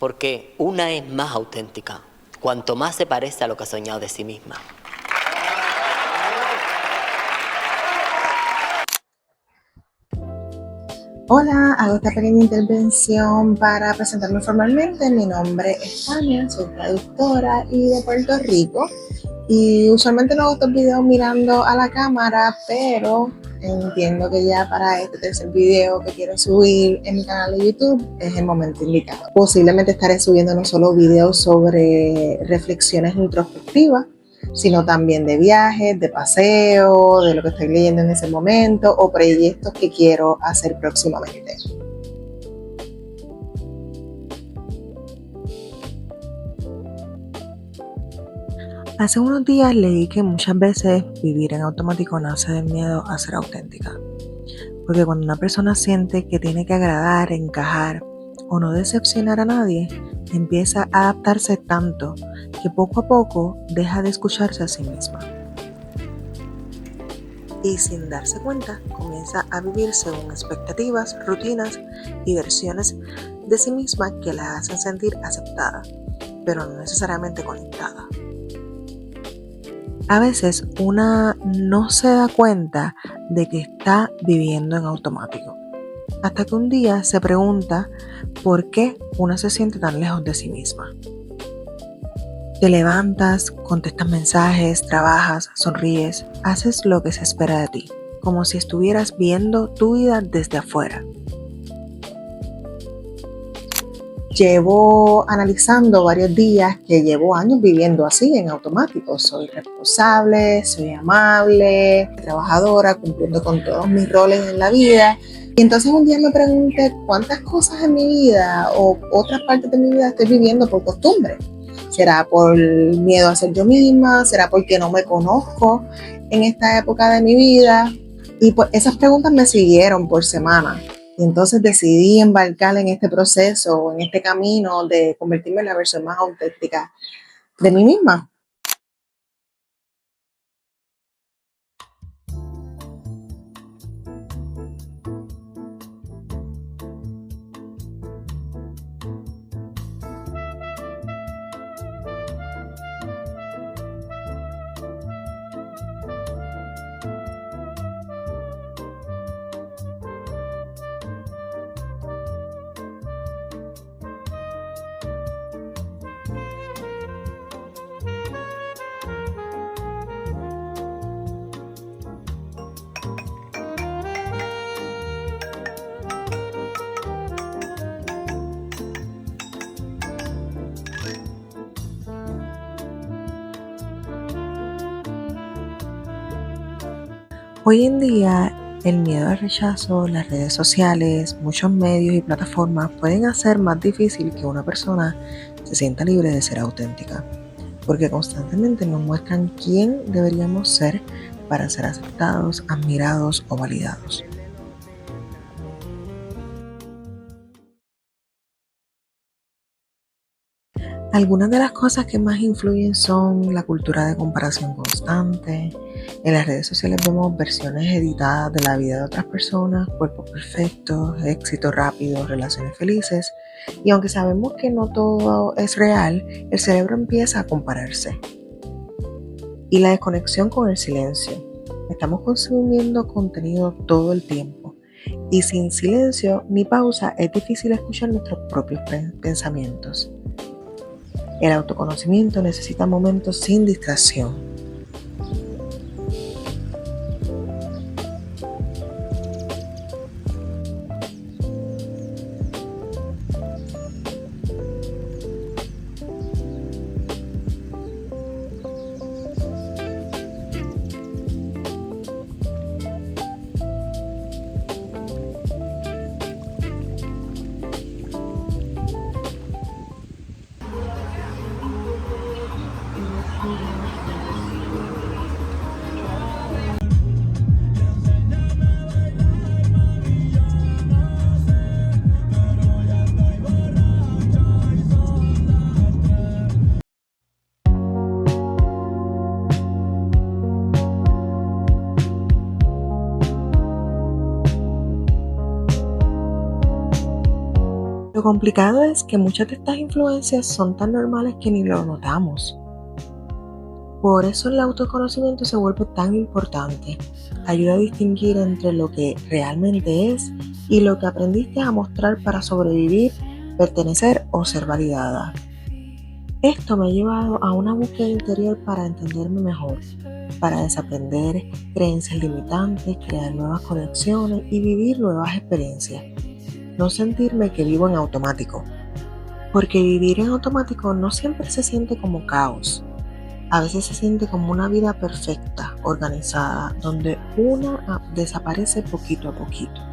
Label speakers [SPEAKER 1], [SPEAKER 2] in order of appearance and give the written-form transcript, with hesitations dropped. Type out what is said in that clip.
[SPEAKER 1] porque una es más auténtica, cuanto más se parece a lo que ha soñado de sí misma.
[SPEAKER 2] Hola, hago esta pequeña intervención para presentarme formalmente. Mi nombre es Tania, soy traductora y de Puerto Rico. Y usualmente no hago estos videos mirando a la cámara, pero entiendo que ya para este tercer video que quiero subir en mi canal de YouTube es el momento indicado. Posiblemente estaré subiendo no solo videos sobre reflexiones introspectivas, sino también de viajes, de paseo, de lo que estoy leyendo en ese momento o proyectos que quiero hacer próximamente. Hace unos días leí que muchas veces vivir en automático nace del miedo a ser auténtica. Porque cuando una persona siente que tiene que agradar, encajar o no decepcionar a nadie, empieza a adaptarse tanto que poco a poco deja de escucharse a sí misma. Y sin darse cuenta, comienza a vivir según expectativas, rutinas y versiones de sí misma que la hacen sentir aceptada, pero no necesariamente conectada. A veces una no se da cuenta de que está viviendo en automático, hasta que un día se pregunta por qué una se siente tan lejos de sí misma. Te levantas, contestas mensajes, trabajas, sonríes, haces lo que se espera de ti, como si estuvieras viendo tu vida desde afuera. Llevo analizando varios días que llevo años viviendo así, en automático. Soy responsable, soy amable, trabajadora, cumpliendo con todos mis roles en la vida. Y entonces un día me pregunté cuántas cosas en mi vida o otras partes de mi vida estoy viviendo por costumbre. ¿Será por miedo a ser yo misma? ¿Será porque no me conozco en esta época de mi vida? Y pues esas preguntas me siguieron por semanas. Y entonces decidí embarcar en este proceso, en este camino de convertirme en la versión más auténtica de mí misma. Hoy en día, el miedo al rechazo, las redes sociales, muchos medios y plataformas pueden hacer más difícil que una persona se sienta libre de ser auténtica, porque constantemente nos muestran quién deberíamos ser para ser aceptados, admirados o validados. Algunas de las cosas que más influyen son la cultura de comparación constante. En las redes sociales vemos versiones editadas de la vida de otras personas, cuerpos perfectos, éxito rápido, relaciones felices. Y aunque sabemos que no todo es real, el cerebro empieza a compararse. Y la desconexión con el silencio. Estamos consumiendo contenido todo el tiempo. Y sin silencio ni pausa es difícil escuchar nuestros propios pensamientos. El autoconocimiento necesita momentos sin distracción. Lo complicado es que muchas de estas influencias son tan normales que ni lo notamos. Por eso el autoconocimiento se vuelve tan importante. Ayuda a distinguir entre lo que realmente es y lo que aprendiste a mostrar para sobrevivir, pertenecer o ser validada. Esto me ha llevado a una búsqueda interior para entenderme mejor, para desaprender creencias limitantes, crear nuevas conexiones y vivir nuevas experiencias. No sentirme que vivo en automático, porque vivir en automático no siempre se siente como caos. A veces se siente como una vida perfecta, organizada, donde una desaparece poquito a poquito.